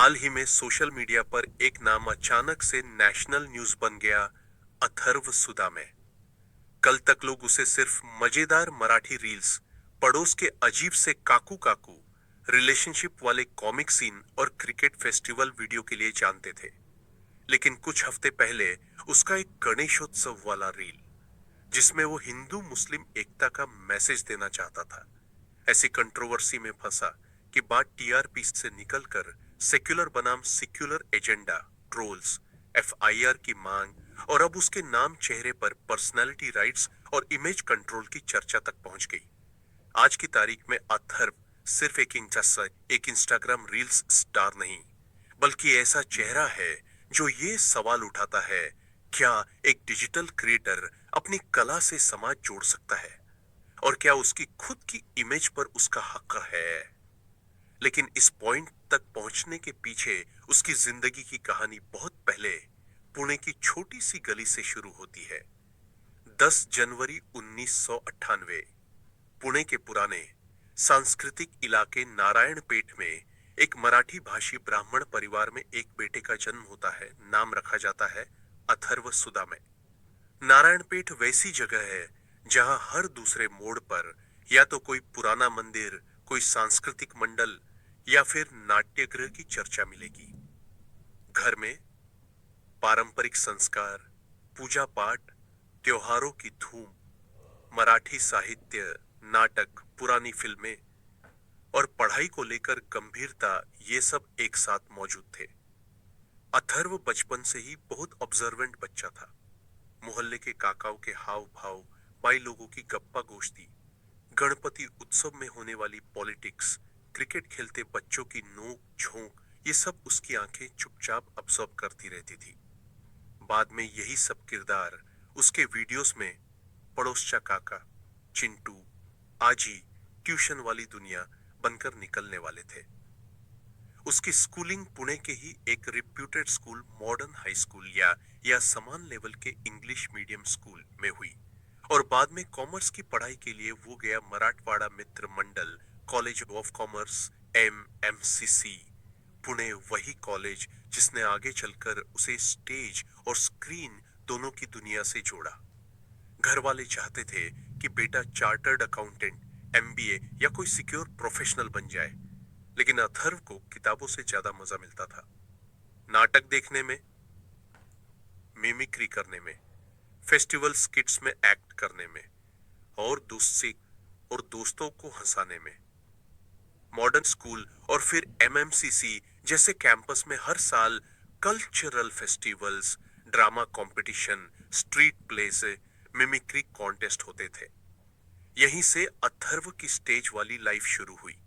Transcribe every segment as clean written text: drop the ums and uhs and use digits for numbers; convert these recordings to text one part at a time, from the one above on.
हाल ही में social media पर एक नाम अचानक से नेशनल न्यूज बन गया, अथर्व सुदामे। कल तक लोग उसे सिर्फ मजेदार मराठी रील्स, पड़ोस के अजीब से काकू काकू, रिलेशनशिप वाले कॉमिक सीन और क्रिकेट फेस्टिवल वीडियो के लिए जानते थे। लेकिन कुछ हफ्ते पहले उसका एक गणेशोत्सव वाला रील, जिसमें वो हिंदू मुस्लिम एकता का मैसेज देना चाहता था, ऐसी कंट्रोवर्सी में फंसा कि बात टीआरपी से निकलकर सेक्युलर बनाम सिक्युलर एजेंडा, ट्रोल्स, एफआईआर की मांग और अब उसके नाम चेहरे पर पर्सनालिटी राइट्स और इमेज कंट्रोल की चर्चा तक पहुंच गई। आज की तारीख में अथर्व सिर्फ एक इंस्टाग्राम रील्स स्टार नहीं, बल्कि ऐसा चेहरा है जो ये सवाल उठाता है, क्या एक डिजिटल क्रिएटर अपनी कला से समाज जोड़ सकता है, और क्या उसकी खुद की इमेज पर उसका हक है। लेकिन इस पॉइंट तक पहुंचने के पीछे उसकी जिंदगी की कहानी बहुत पहले पुणे की छोटी सी गली से शुरू होती है। 10 जनवरी 1998 पुणे के पुराने सांस्कृतिक इलाके नारायणपेट में एक मराठी भाषी ब्राह्मण परिवार में एक बेटे का जन्म होता है। नाम रखा जाता है अथर्व सुदामे। नारायणपेट वैसी जगह है जहां हर दूसरे मोड़ पर या तो कोई पुराना मंदिर, कोई सांस्कृतिक मंडल या फिर नाट्यगृह की चर्चा मिलेगी। घर में पारंपरिक संस्कार, पूजा पाठ, त्योहारों की धूम, मराठी साहित्य, नाटक, पुरानी फिल्में और पढ़ाई को लेकर गंभीरता, ये सब एक साथ मौजूद थे। अथर्व बचपन से ही बहुत ऑब्जर्वेंट बच्चा था। मोहल्ले के काकाओं के हाव भाव, बाई लोगों की गप्पा गोश्ती, गणपति उत्सव में होने वाली पॉलिटिक्स, क्रिकेट खेलते बच्चों की नोक झोंक, ये सब उसकी आंखें चुपचाप अब्सॉर्ब करती रहती थी। बाद में यही सब किरदार उसके वीडियोस में पड़ोसचा काका, चिंटू, आजी, ट्यूशन वाली दुनिया बनकर निकलने वाले थे। उसकी स्कूलिंग पुणे के ही एक reputed school, modern high school या समान लेवल के इंग्लिश मीडियम स्कूल में हुई, और बाद में कॉमर्स की पढ़ाई के लिए वो गया Marathwada Mitra Mandal college of commerce, MMCC Pune, वही कॉलेज जिसने आगे चलकर उसे स्टेज और स्क्रीन दोनों की दुनिया से जोड़ा। घर वाले चाहते थे कि बेटा चार्टर्ड अकाउंटेंट, MBA या कोई सिक्योर प्रोफेशनल बन जाए, लेकिन अथर्व को किताबों से ज्यादा मजा मिलता था। नाटक देखने में, मिमिक्री करने में, फेस्टिवल स्किट्स में एक्ट करने में, और दोस्तों को हंसाने में। मॉडर्न स्कूल और फिर MMCC जैसे कैंपस में हर साल cultural festivals, drama competition, street plays, mimicry contest होते थे। यहीं से अथर्व की स्टेज वाली लाइफ शुरू हुई।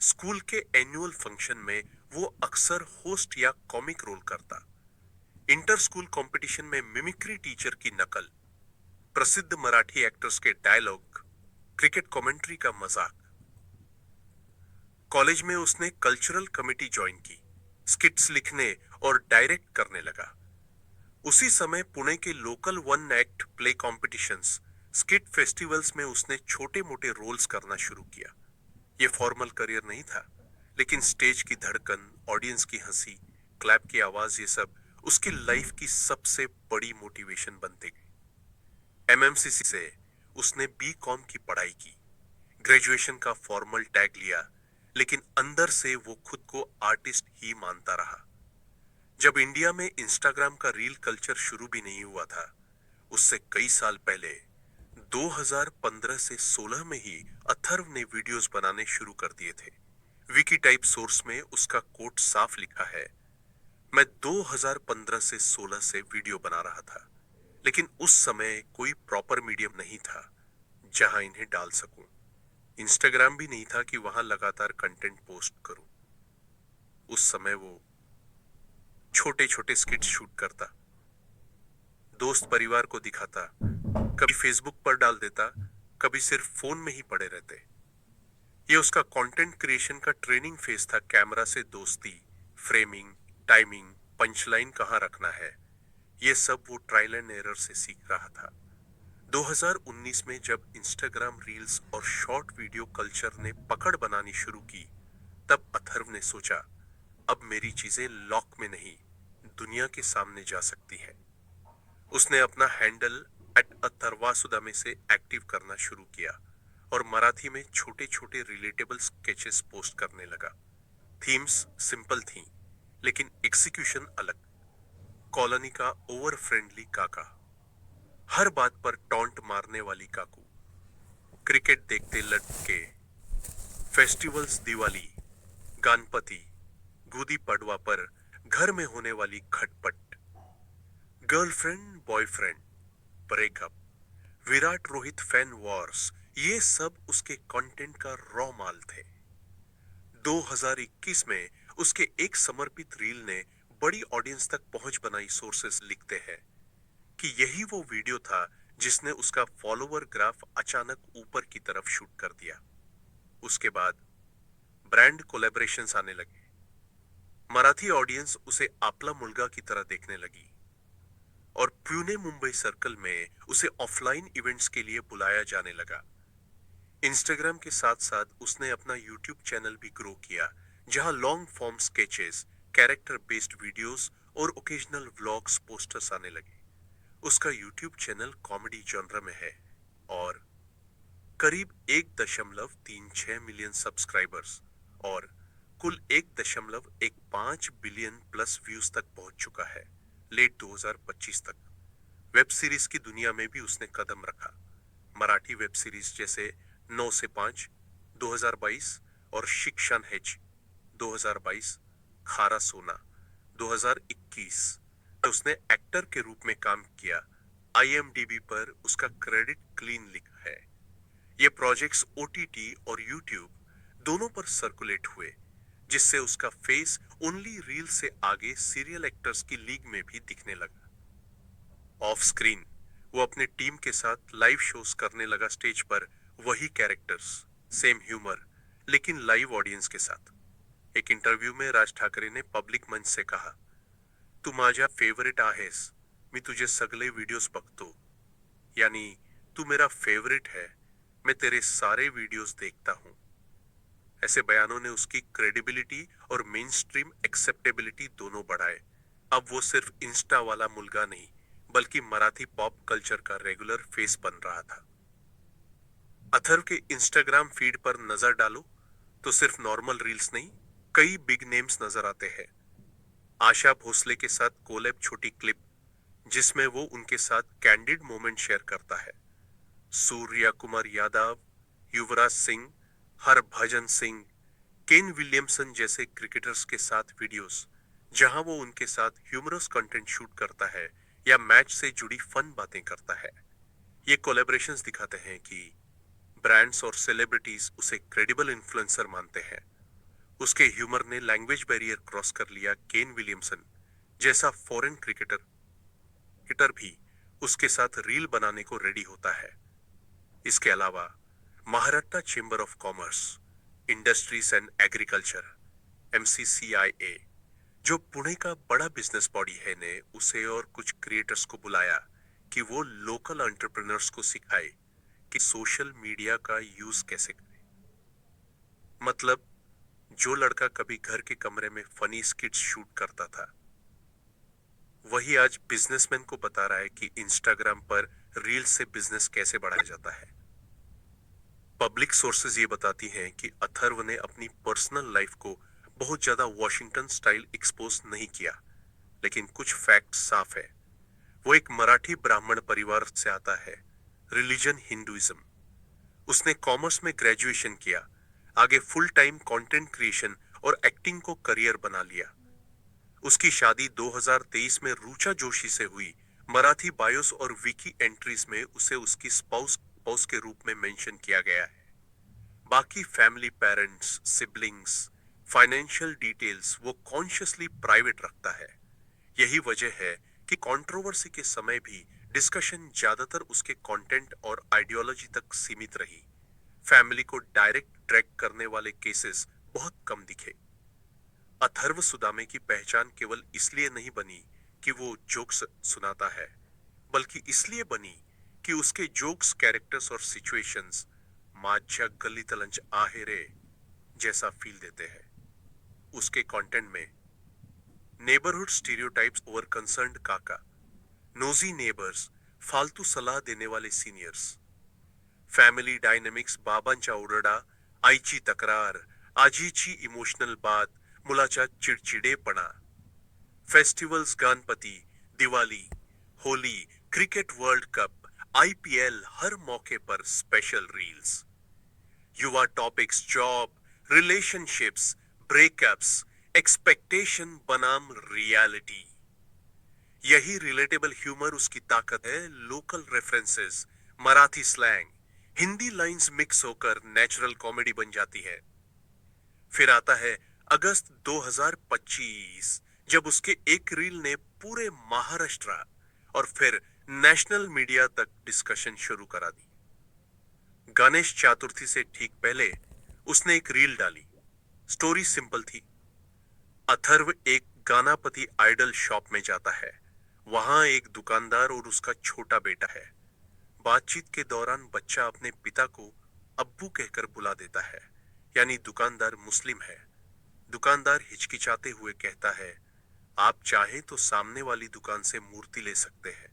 स्कूल के एनुअल फंक्शन में वो अक्सर होस्ट या कॉमिक रोल करता। इंटर स्कूल कंपटीशन में मिमिक्री टीचर की नकल, प्रसिद्ध मराठी एक्टर्स के डायलॉग, क्रिकेट कमेंट्री का मजाक। कॉलेज में उसने कल्चरल कमेटी ज्वाइन की, स्किट्स लिखने और डायरेक्ट करने लगा। उसी समय पुणे के local one act play competitions, skit festivals में उसने छोटे मोटे रोल्स करना शुरू किया। ये फॉर्मल करियर नहीं था, लेकिन स्टेज की धड़कन, ऑडियंस की हंसी, क्लैप की आवाज, ये सब उसकी लाइफ की सबसे बड़ी मोटिवेशन बनते गई। MMCC से उसने B.Com की पढ़ाई की, ग्रेजुएशन का फॉर्मल टैग लिया, लेकिन अंदर से वो खुद को आर्टिस्ट ही मानता रहा। जब इंडिया में इंस्टाग्राम का रील कल्चर शुरू भी नहीं हुआ था, उससे कई साल पहले 2015 से 16 में ही अथर्व ने वीडियोस बनाने शुरू कर दिए थे। विकी टाइप सोर्स में उसका कोट साफ लिखा है, मैं 2015 से 16 से वीडियो बना रहा था, लेकिन उस समय कोई प्रॉपर मीडियम नहीं था जहां इन्हें डाल सकूं। इंस्टाग्राम भी नहीं था कि वहां लगातार कंटेंट पोस्ट करूं। उस समय वो छोटे छोटे स्किट शूट करता, दोस्त परिवार को दिखाता, कभी फेसबुक पर डाल देता, कभी सिर्फ फोन में ही पड़े रहते। ये उसका कंटेंट क्रिएशन का ट्रेनिंग फेज था। कैमरा से दोस्ती, फ्रेमिंग, टाइमिंग, पंचलाइन कहाँ रखना है, ये सब वो ट्रायल एंड एरर से सीख रहा था। 2019 में जब इंस्टाग्राम रील्स और शॉर्ट वीडियो कल्चर ने पकड़ बनानी शुरू की, तब अथर्व ने सोचा, अब मेरी चीजें लॉक में नहीं, दुनिया के सामने जा सकती है। उसने अपना हैंडल @अथर्वासुदामे से एक्टिव करना शुरू किया और मराठी में छोटे छोटे रिलेटेबल स्केचेस पोस्ट करने लगा। थीम्स सिंपल थी, लेकिन एग्जीक्यूशन अलग। कॉलोनी का ओवर फ्रेंडली काका, हर बात पर टॉन्ट मारने वाली काकू, क्रिकेट देखते लड़के, फेस्टिवल्स दिवाली, गणपति, गुदी पड़वा पर घर में होने वाली खटपट, girlfriend boyfriend, breakup, Virat Rohit fan Wars, ये सब उसके कंटेंट का रॉ माल थे। 2021 में उसके एक समर्पित रील ने बड़ी ऑडियंस तक पहुंच बनाई। सोर्सेस लिखते हैं कि यही वो वीडियो था जिसने उसका फॉलोवर ग्राफ अचानक ऊपर की तरफ शूट कर दिया। उसके बाद ब्रांड कोलैबोरेशंस आने लगे। मराठी ऑडियंस उसे आपला मुलगा की तरह देखने लगी और पुणे मुंबई सर्कल में उसे ऑफलाइन इवेंट्स के लिए बुलाया जाने लगा। इंस्टाग्राम के साथ साथ उसने अपना यूट्यूब चैनल भी ग्रो किया, जहां long form sketches, character based videos और ओकेजनल व्लॉग्स पोस्टर्स आने लगे। उसका यूट्यूब चैनल कॉमेडी जॉनर में है और करीब 1.36 मिलियन सब्सक्राइबर्स और कुल 1.15 बिलियन प्लस व्यूज तक पहुंच चुका है। लेट 2025 तक वेब सीरीज की दुनिया में भी उसने कदम रखा। मराठी वेब सीरीज जैसे 9 से 5 2022 और शिक्षण हेच 2022, खारा सोना 2021 उसने एक्टर के रूप में काम किया। IMDb पर उसका क्रेडिट क्लीन लिखा है। ये प्रोजेक्ट्स OTT और YouTube दोनों पर सर्कुलेट हुए, जिससे उसका फेस ओनली रील से आगे सीरियल एक्टर्स की लीग में भी दिखने लगा। ऑफ स्क्रीन वो अपने टीम के साथ लाइव शोज करने लगा। स्टेज पर वही कैरेक्टर्स, सेम ह्यूमर, लेकिन लाइव ऑडियंस के साथ। एक इंटरव्यू में राज ठाकरे ने पब्लिक मंच से कहा, तू माझा फेवरेट आहेस, मी तुझे सगळे वीडियोस बघतो। यानी तू मेरा फेवरेट है, मैं तेरे सारे वीडियोस देखता हूं। ऐसे बयानों ने उसकी क्रेडिबिलिटी और मेन स्ट्रीम एक्सेप्टेबिलिटी दोनों बढ़ाए। अब वो सिर्फ इंस्टा वाला मुलगा नहीं, बल्कि मराठी पॉप कल्चर का रेगुलर फेस बन रहा था। अथर्व के इंस्टाग्राम फीड पर नजर डालो तो सिर्फ नॉर्मल रील्स नहीं, कई बिग नेम्स नजर आते हैं। आशा भोसले के साथ कोलैब छोटी क्लिप, जिसमें वो उनके साथ कैंडिड मोमेंट शेयर करता है। सूर्या कुमार यादव, युवराज सिंह, हरभजन सिंह, केन विलियमसन जैसे क्रिकेटर्स के साथ वीडियोस, जहां वो उनके साथ ह्यूमरस कंटेंट शूट करता है या मैच से जुड़ी फन बातें करता है। ये कोलैबोरेशंस दिखाते हैं कि ब्रांड्स और सेलिब्रिटीज उसे क्रेडिबल इन्फ्लुएंसर मानते हैं। उसके ह्यूमर ने लैंग्वेज बैरियर क्रॉस कर लिया। केन विलियमसन जैसा फॉरेन क्रिकेटर भी उसके साथ रील बनाने को रेडी होता है। इसके अलावा Maharashtra chamber of commerce, industries and agriculture MCCIA, जो पुणे का बड़ा बिजनेस बॉडी है, ने उसे और कुछ क्रिएटर्स को बुलाया कि वो लोकल एंटरप्रेन्योर्स को सिखाए कि सोशल मीडिया का यूज कैसे करें। मतलब जो लड़का कभी घर के कमरे में फनी स्किट्स शूट करता था, वही आज बिजनेसमैन को बता रहा है कि इंस्टाग्राम पर रील से बिजनेस कैसे बढ़ाया जाता है। पब्लिक सोर्सेज ये बताती हैं कि अथर्व ने अपनी पर्सनल लाइफ को बहुत ज्यादा वॉशिंगटन स्टाइल एक्सपोज नहीं किया, लेकिन कुछ फैक्ट साफ है। वो एक मराठी ब्राह्मण परिवार से आता है, रिलीजन हिंदुइज्म। उसने कॉमर्स में ग्रेजुएशन किया, आगे फुल टाइम कंटेंट क्रिएशन और एक्टिंग को करियर बना लिया। उसकी शादी 2023 में रुचा जोशी से हुई। मराठी बायोस और विकी एंट्रीज में उसे उसकी स्पाउस के रूप में मेंशन किया गया है। बाकी family, parents, siblings, financial details वो कॉन्शियसली प्राइवेट रखता है। यही वजह है कि कंट्रोवर्सी के समय भी डिस्कशन ज्यादातर उसके कंटेंट और आइडियोलॉजी तक सीमित रही। फैमिली को डायरेक्ट ट्रैक करने वाले केसेस बहुत कम दिखे। अथर्व सुदामे की पहचान केवल इसलिए नहीं बनी कि वो जोक्स सुनाता है, बल्कि इसलिए बनी कि उसके जोक्स, कैरेक्टर्स और सिचुएशंस माझ्या गल्लीतलंच आहे रे जैसा फील देते हैं। उसके कंटेंट में नेबरहुड स्टीरियोटाइप्स ओवर कंसर्न्ड काका, नोजी नेबर्स, फालतू सलाह देने वाले सीनियर्स, फॅमिली डायनेमिक्स, बाबांच्या ओरडा, आईची तक्रार, आजीची इमोशनल बात, मुलाचा चिडचिडेपणा, festivals, Ganpati, Diwali, Holi, cricket world cup, IPL, हर मौके पर स्पेशल रील्स, युवा topics, job, relationships, breakups, expectation बनाम रियलिटी। यही रिलेटेबल ह्यूमर उसकी ताकत है। Local references, Marathi slang, Hindi lines mix होकर नेचुरल कॉमेडी बन जाती है। फिर आता है अगस्त 2025, जब उसके एक रील ने पूरे महाराष्ट्र और फिर नेशनल मीडिया तक डिस्कशन शुरू करा दी। गणेश चतुर्थी से ठीक पहले उसने एक रील डाली। स्टोरी सिंपल थी। अथर्व एक गानापति आइडल शॉप में जाता है। वहां एक दुकानदार और उसका छोटा बेटा है। बातचीत के दौरान बच्चा अपने पिता को अब्बू कहकर बुला देता है, यानी दुकानदार मुस्लिम है। दुकानदार हिचकिचाते हुए कहता है, आप चाहें तो सामने वाली दुकान से मूर्ति ले सकते हैं।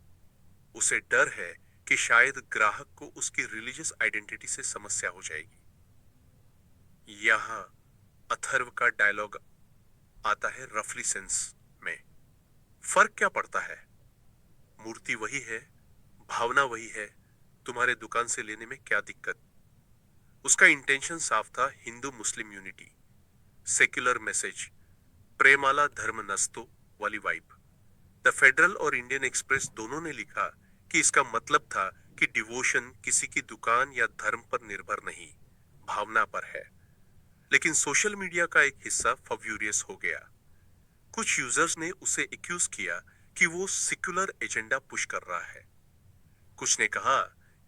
उसे डर है कि शायद ग्राहक को उसकी रिलीजियस आइडेंटिटी से समस्या हो जाएगी। यहां अथर्व का डायलॉग आता है रफली सेंस में। फर्क क्या पड़ता है? मूर्ति वही है, भावना वही है, तुम्हारे दुकान से लेने में क्या दिक्कत? उसका इंटेंशन साफ था, Hindu Muslim unity, secular message, प्रेमाला धर्म नस्तो वाली वाइब। द फेडरल और इंडियन एक्सप्रेस दोनों ने लिखा कि इसका मतलब था कि डिवोशन किसी की दुकान या धर्म पर निर्भर नहीं, भावना पर है। लेकिन सोशल मीडिया का एक हिस्सा फ्यूरियस हो गया। कुछ यूजर्स ने उसे एक्यूज किया कि वो सेक्युलर एजेंडा पुश कर रहा है। कुछ ने कहा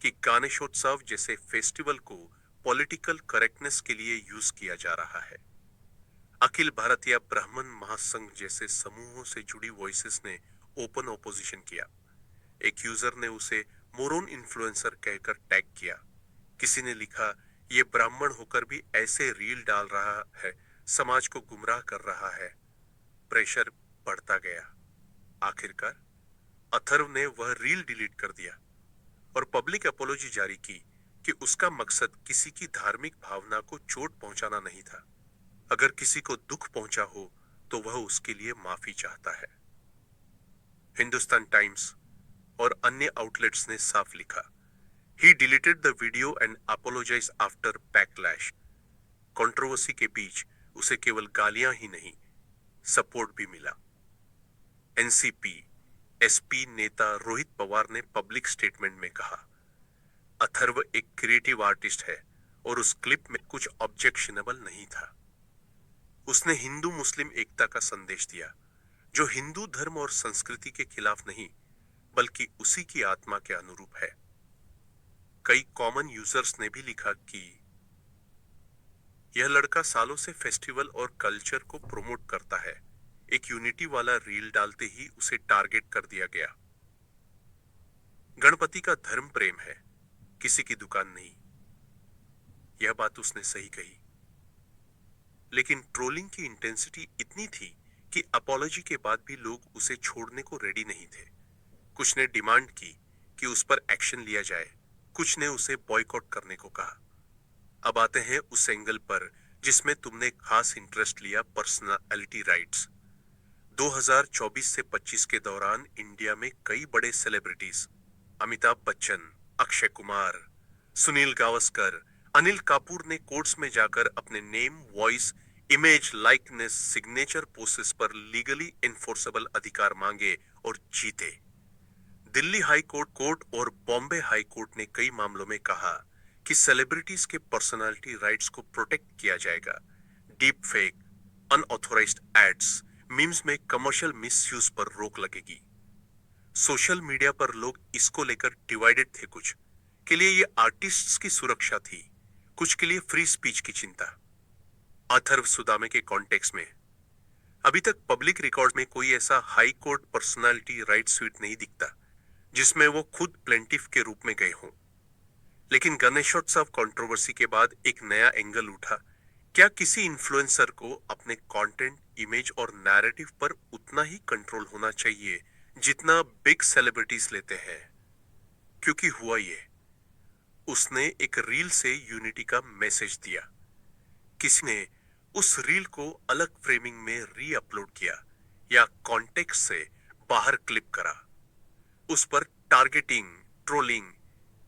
कि गणेशोत्सव जैसे फेस्टिवल को पॉलिटिकल करेक्टनेस के लिए यूज किया जा रहा है। अखिल भारतीय ब्राह्मण महासंघ जैसे समूहों से जुड़ी वॉइसेस ने ओपन ऑपोजिशन किया। एक यूजर ने उसे मोरोन इन्फ्लुएंसर कहकर टैग किया। किसी ने लिखा, ये ब्राह्मण होकर भी ऐसे रील डाल रहा है, समाज को गुमराह कर रहा है। प्रेशर बढ़ता गया। आखिरकार अथर्व ने वह रील डिलीट कर दिया और पब्लिक अपॉलॉजी जारी की कि उसका मकसद किसी की धार्मिक भावना को चोट पहुंचाना नहीं था। अगर किसी को दुख पहुंचा हो तो वह उसके लिए माफी चाहता है। हिंदुस्तान टाइम्स और अन्य आउटलेट्स ने साफ लिखा, he deleted the video and apologise after backlash. Controversy के बीच उसे केवल गालियां ही नहीं, सपोर्ट भी मिला। एनसीपी एसपी नेता रोहित पवार ने पब्लिक स्टेटमेंट में कहा, अथर्व एक क्रिएटिव आर्टिस्ट है और उस क्लिप में कुछ ऑब्जेक्शनेबल नहीं था। उसने हिंदू मुस्लिम एकता का संदेश दिया, जो हिंदू धर्म और संस्कृति के खिलाफ नहीं, बल्कि उसी की आत्मा के अनुरूप है। कई कॉमन यूजर्स ने भी लिखा कि यह लड़का सालों से फेस्टिवल और कल्चर को प्रमोट करता है, एक यूनिटी वाला रील डालते ही उसे टारगेट कर दिया गया। गणपति का धर्म प्रेम है, किसी की दुकान नहीं। यह बात उसने सही कही। लेकिन ट्रोलिंग की इंटेंसिटी इतनी थी कि अपॉलॉजी के बाद भी लोग उसे छोड़ने को रेडी नहीं थे। कुछ ने डिमांड की कि उस पर एक्शन लिया जाए, कुछ ने उसे बॉयकॉट करने को कहा। अब आते हैं उस एंगल पर जिसमें तुमने खास इंटरेस्ट लिया, पर्सनालिटी राइट्स। 2024 से 25 के दौरान इंडिया में कई बड़े सेलिब्रिटीज, अमिताभ बच्चन, अक्षय कुमार, सुनील गावस्कर, अनिल कपूर ने कोर्ट्स में जाकर अपने name, voice, image, likeness, signature possess पर लीगली एनफोर्सेबल अधिकार मांगे और जीते। दिल्ली हाई कोर्ट और बॉम्बे हाई कोर्ट ने कई मामलों में कहा कि सेलिब्रिटीज के पर्सनालिटी राइट्स को प्रोटेक्ट किया जाएगा। Deepfake, unauthorised ads, memes में कमर्शियल मिसयूज पर रोक लगेगी। सोशल मीडिया पर लोग इसको लेकर डिवाइडेड थे। कुछ के लिए ये आर्टिस्ट्स की सुरक्षा थी, कुछ के लिए फ्री स्पीच की चिंता। अथर्व सुदामे के कॉन्टेक्स्ट में अभी तक पब्लिक रिकॉर्ड में कोई ऐसा high court personality right sweet नहीं दिखता जिसमें वो खुद प्लेंटिफ के रूप में गए हों। लेकिन गणेशोत्सव कंट्रोवर्सी के बाद एक नया एंगल उठा क्या किसी इन्फ्लुएंसर को अपने कंटेंट, इमेज और नैरेटिव पर उतना ही कंट्रोल होना चाहिए जितना बिग सेलिब्रिटीज लेते हैं? क्योंकि हुआ ये, उसने एक रील से यूनिटी का मैसेज दिया। किसी ने उस रील को अलग फ्रेमिंग में री अपलोड किया या कॉन्टेक्स्ट से बाहर क्लिप करा। उस पर targeting, trolling,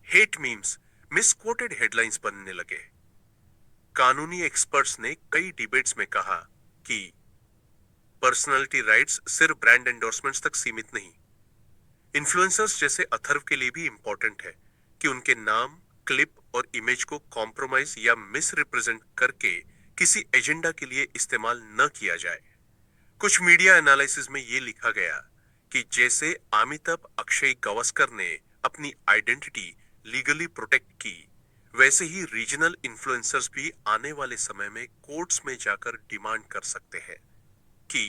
hate memes, misquoted headlines बनने लगे। कानूनी एक्सपर्ट्स ने कई डिबेट्स में कहा कि पर्सनालिटी राइट्स सिर्फ ब्रांड एंडोर्समेंट्स तक सीमित नहीं, इन्फ्लुएंसर्स जैसे अथर्व के लिए भी इंपॉर्टेंट है कि उनके नाम, क्लिप और इमेज को कॉम्प्रोमाइज या मिस रिप्रेजेंट करके किसी एजेंडा के लिए इस्तेमाल न किया जाए। कुछ मीडिया एनालिसिस में यह लिखा गया कि जैसे अमिताभ अक्षय गवास्कर ने अपनी आइडेंटिटी लीगली प्रोटेक्ट की, वैसे ही रीजनल इन्फ्लुएंसर्स भी आने वाले समय में कोर्ट्स में जाकर डिमांड कर सकते हैं कि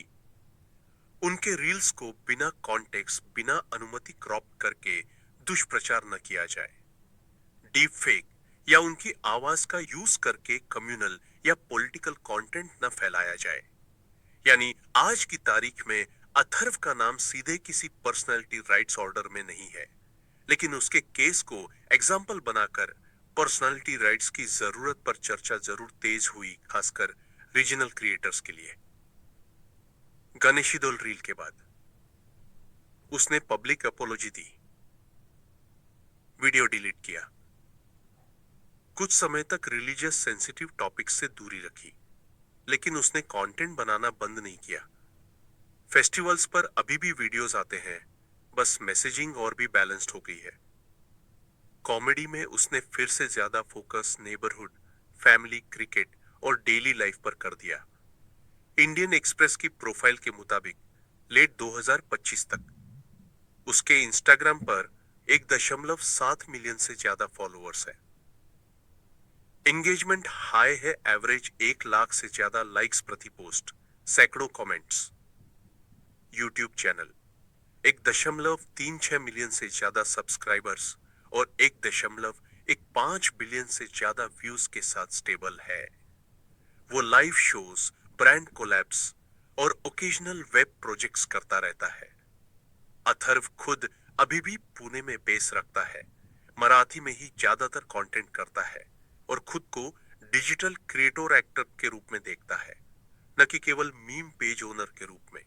उनके रील्स को बिना कॉन्टेक्स्ट, बिना अनुमति क्रॉप करके दुष्प्रचार न किया जाए, डीप फेक या उनकी आवाज का यूज करके कम्युनल या पॉलिटिकल कंटेंट न फैलाया जाए। यानी आज की तारीख में अथर्व का नाम सीधे किसी पर्सनालिटी राइट्स ऑर्डर में नहीं है, लेकिन उसके केस को एग्जाम्पल बनाकर पर्सनालिटी राइट्स की जरूरत पर चर्चा जरूर तेज हुई, खासकर रीजनल क्रिएटर्स के लिए। गणेशी दौल रील के बाद उसने पब्लिक अपोलॉजी दी, वीडियो डिलीट किया, कुछ समय तक रिलीजियस सेंसिटिव टॉपिक्स से दूरी रखी, लेकिन उसने कंटेंट बनाना बंद नहीं किया। फेस्टिवल्स पर अभी भी वीडियोस आते हैं, बस मैसेजिंग और भी बैलेंस्ड हो गई है। कॉमेडी में उसने फिर से ज्यादा फोकस नेबरहुड, फैमिली, क्रिकेट और डेली लाइफ पर कर दिया। इंडियन एक्सप्रेस की प्रोफाइल के मुताबिक लेट 2025 तक उसके इंस्टाग्राम पर 1.7 मिलियन से ज्यादा फॉलोअर्स है। एंगेजमेंट हाई है, एवरेज 1 लाख से ज्यादा लाइक्स प्रति पोस्ट, सैकड़ों कमेंट्स। यूट्यूब चैनल 1.36 मिलियन से ज्यादा सब्सक्राइबर्स और 1.15 बिलियन से ज्यादा व्यूज के साथ स्टेबल है। वो लाइव शोज, ब्रांड कोलैब्स और ओकेजनल वेब प्रोजेक्ट्स करता रहता है। अथर्व खुद अभी भी पुणे में बेस रखता है, मराठी में ही ज्यादातर कंटेंट करता है और खुद को डिजिटल क्रिएटर एक्टर के रूप में देखता है, न कि केवल मीम पेज ओनर के रूप में।